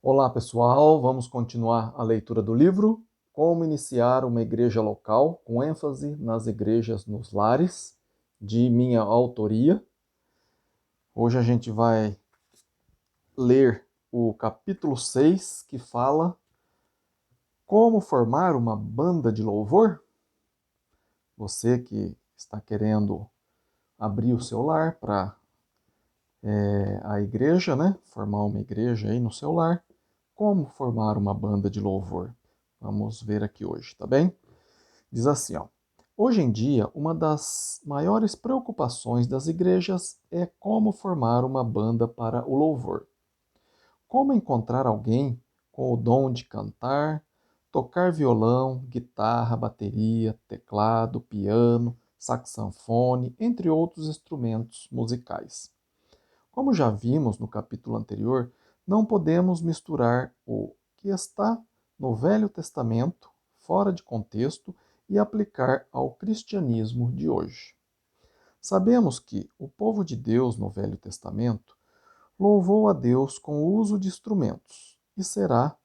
Olá, pessoal. Vamos continuar a leitura do livro Como Iniciar uma Igreja Local, com ênfase nas igrejas nos lares, de minha autoria. Hoje a gente vai ler o capítulo 6, que fala como formar uma banda de louvor. Você que está querendo abrir o seu lar para a igreja, né? Formar uma igreja aí no seu lar. Como formar uma banda de louvor? Vamos ver aqui hoje, tá bem? Diz assim, ó. Hoje em dia, uma das maiores preocupações das igrejas é como formar uma banda para o louvor. Como encontrar alguém com o dom de cantar, tocar violão, guitarra, bateria, teclado, piano, saxofone, entre outros instrumentos musicais. Como já vimos no capítulo anterior, não podemos misturar o que está no Velho Testamento, fora de contexto, e aplicar ao cristianismo de hoje. Sabemos que o povo de Deus no Velho Testamento louvou a Deus com o uso de instrumentos. Que será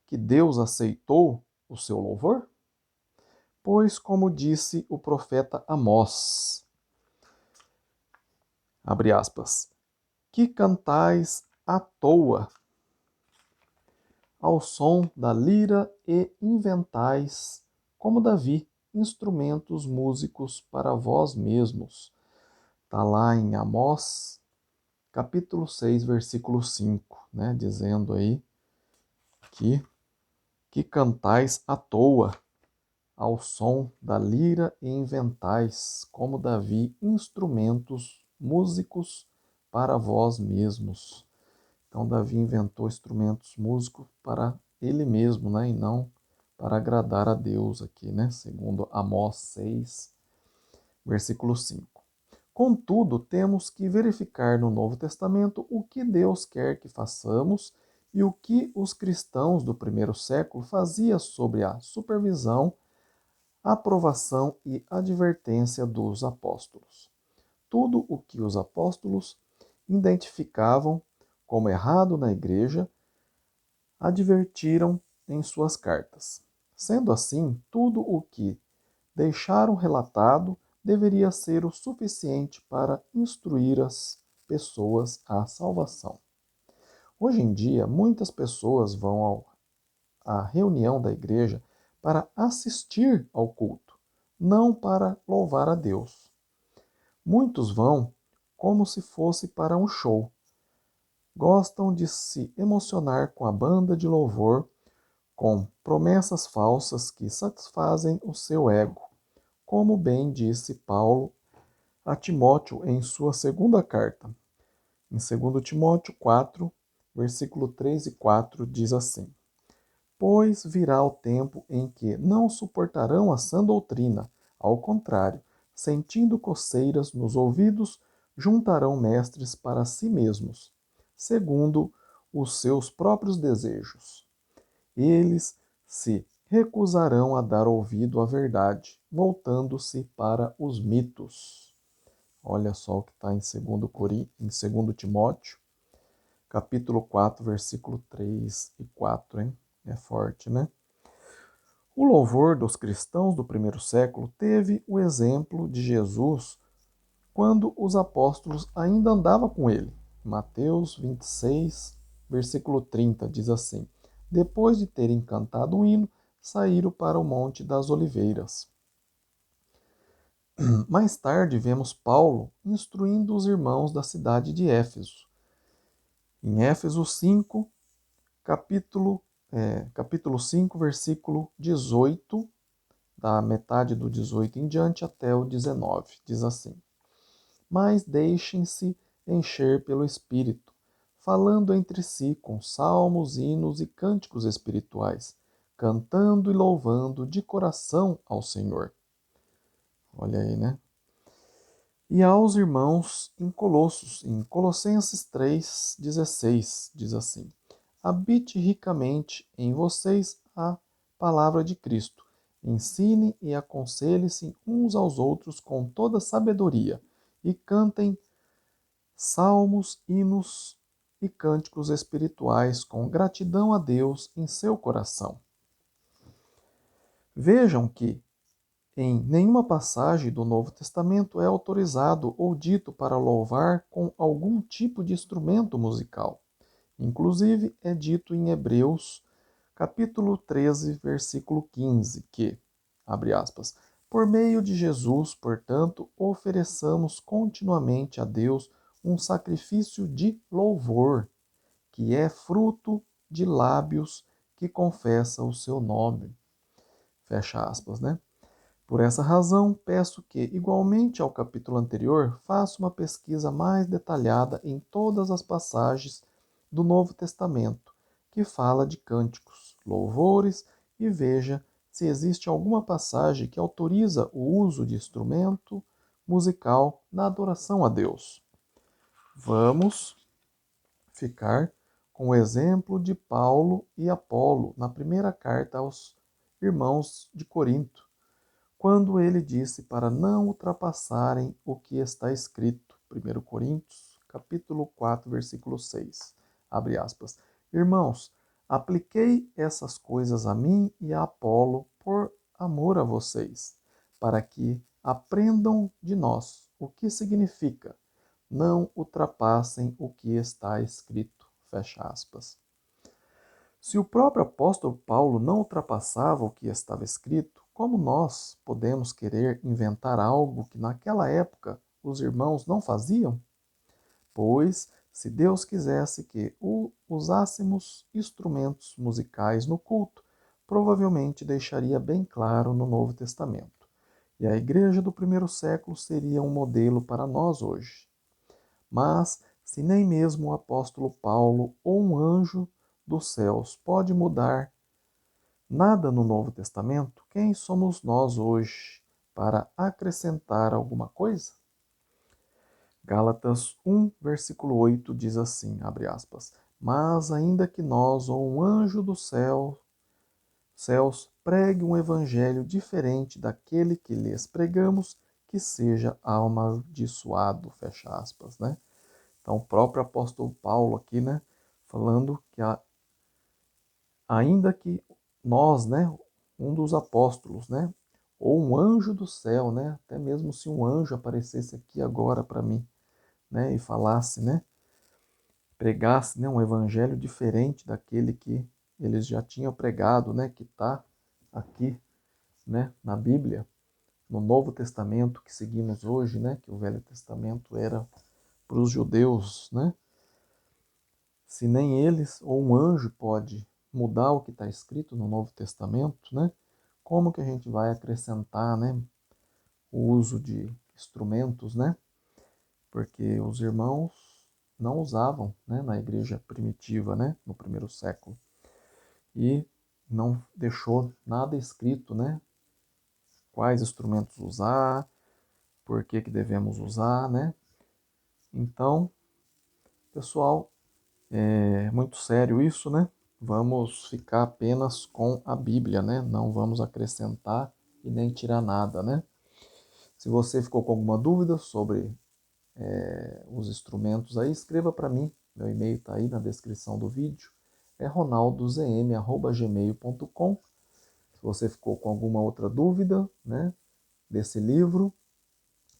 que Deus aceitou o seu louvor? Pois, como disse o profeta Amós, abre aspas, que cantais à toa, ao som da lira e inventais, como Davi, instrumentos músicos para vós mesmos. Está lá em Amós, capítulo 6, versículo 5, né, dizendo aí que cantais à toa, ao som da lira e inventais, como Davi, instrumentos músicos para vós mesmos. Então, Davi inventou instrumentos músicos para ele mesmo, né? E não para agradar a Deus aqui, né? Segundo Amós 6, versículo 5. Contudo, temos que verificar no Novo Testamento o que Deus quer que façamos e o que os cristãos do primeiro século faziam sobre a supervisão, aprovação e advertência dos apóstolos. Tudo o que os apóstolos identificavam como errado na igreja, advertiram em suas cartas. Sendo assim, tudo o que deixaram relatado deveria ser o suficiente para instruir as pessoas à salvação. Hoje em dia, muitas pessoas vão à reunião da igreja para assistir ao culto, não para louvar a Deus. Muitos vão como se fosse para um show. Gostam de se emocionar com a banda de louvor, com promessas falsas que satisfazem o seu ego, como bem disse Paulo a Timóteo em sua segunda carta. Em 2 Timóteo 4, versículo 3 e 4, diz assim: Pois virá o tempo em que não suportarão a sã doutrina, ao contrário, sentindo coceiras nos ouvidos, juntarão mestres para si mesmos, segundo os seus próprios desejos. Eles se recusarão a dar ouvido à verdade, voltando-se para os mitos. Olha só o que está em 2 Timóteo, capítulo 4, versículo 3 e 4, hein? É forte, né? O louvor dos cristãos do primeiro século teve o exemplo de Jesus quando os apóstolos ainda andavam com ele. Mateus 26, versículo 30, diz assim: Depois de terem cantado um hino, saíram para o Monte das Oliveiras. Mais tarde, vemos Paulo instruindo os irmãos da cidade de Éfeso. Em Éfeso 5, capítulo 5, versículo 18, da metade do 18 em diante até o 19, diz assim: Mas deixem-se encher pelo Espírito, falando entre si com salmos, hinos e cânticos espirituais, cantando e louvando de coração ao Senhor. Olha aí, né? E aos irmãos em Colossenses 3,16, diz assim: Habite ricamente em vocês a palavra de Cristo. Ensine e aconselhe-se uns aos outros com toda sabedoria, e cantem salmos, hinos e cânticos espirituais com gratidão a Deus em seu coração. Vejam que em nenhuma passagem do Novo Testamento é autorizado ou dito para louvar com algum tipo de instrumento musical. Inclusive, é dito em Hebreus, capítulo 13, versículo 15, que, abre aspas, por meio de Jesus, portanto, ofereçamos continuamente a Deus um sacrifício de louvor, que é fruto de lábios que confessa o seu nome. Fecha aspas, né? Por essa razão, peço que, igualmente ao capítulo anterior, faça uma pesquisa mais detalhada em todas as passagens do Novo Testamento que fala de cânticos, louvores e veja se existe alguma passagem que autoriza o uso de instrumento musical na adoração a Deus. Vamos ficar com o exemplo de Paulo e Apolo na primeira carta aos irmãos de Corinto, quando ele disse para não ultrapassarem o que está escrito. 1 Coríntios, capítulo 4, versículo 6. Abre aspas. Irmãos, apliquei essas coisas a mim e a Apolo por amor a vocês, para que aprendam de nós o que significa não ultrapassem o que está escrito. Fecha aspas. Se o próprio apóstolo Paulo não ultrapassava o que estava escrito, como nós podemos querer inventar algo que naquela época os irmãos não faziam? Pois, se Deus quisesse que usássemos instrumentos musicais no culto, provavelmente deixaria bem claro no Novo Testamento. E a igreja do primeiro século seria um modelo para nós hoje. Mas, se nem mesmo o apóstolo Paulo ou um anjo dos céus pode mudar nada no Novo Testamento, quem somos nós hoje para acrescentar alguma coisa? Gálatas 1, versículo 8 diz assim, abre aspas, mas ainda que nós ou um anjo do céus pregue um evangelho diferente daquele que lhes pregamos, que seja amaldiçoado, fecha aspas, né? Então, o próprio apóstolo Paulo aqui, né, falando que ainda que nós, né, um dos apóstolos, né, ou um anjo do céu, né, até mesmo se um anjo aparecesse aqui agora para mim, né, e falasse, né, pregasse, né, um evangelho diferente daquele que eles já tinham pregado, né, que está aqui, né, na Bíblia, no Novo Testamento que seguimos hoje, né, que o Velho Testamento era para os judeus, né, se nem eles ou um anjo pode mudar o que está escrito no Novo Testamento, né? Como que a gente vai acrescentar, né, o uso de instrumentos, né? Porque os irmãos não usavam, né, na igreja primitiva, né, no primeiro século. E não deixou nada escrito, né? Quais instrumentos usar, por que que devemos usar, né? Então, pessoal, é muito sério isso, né? Vamos ficar apenas com a Bíblia, né? Não vamos acrescentar e nem tirar nada, né? Se você ficou com alguma dúvida sobre os instrumentos aí, escreva para mim. Meu e-mail está aí na descrição do vídeo. É ronaldozm@gmail.com. Se você ficou com alguma outra dúvida, né, desse livro,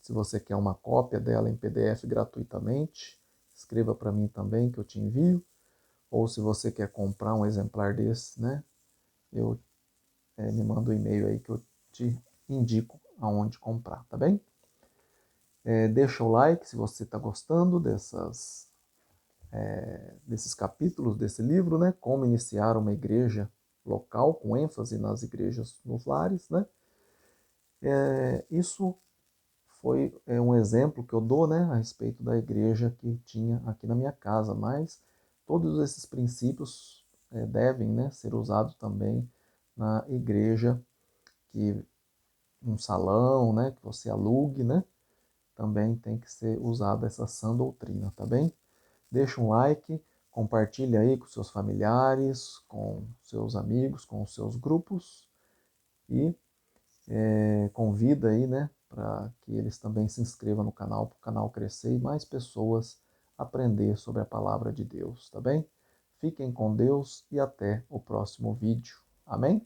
se você quer uma cópia dela em PDF gratuitamente, escreva para mim também que eu te envio. Ou se você quer comprar um exemplar desse, né, eu me manda um e-mail aí que eu te indico aonde comprar, tá bem? Deixa o like se você está gostando desses capítulos desse livro, né? Como iniciar uma igreja local, com ênfase nas igrejas nos lares, né? Isso foi um exemplo que eu dou, né, a respeito da igreja que tinha aqui na minha casa, mas todos esses princípios devem, né, ser usados também na igreja, que um salão, né, que você alugue, né, também tem que ser usada essa sã doutrina, tá bem? Deixa um like, compartilha aí com seus familiares, com seus amigos, com os seus grupos e convida aí, né, para que eles também se inscrevam no canal, para o canal crescer e mais pessoas aprender sobre a palavra de Deus, tá bem? Fiquem com Deus e até o próximo vídeo. Amém?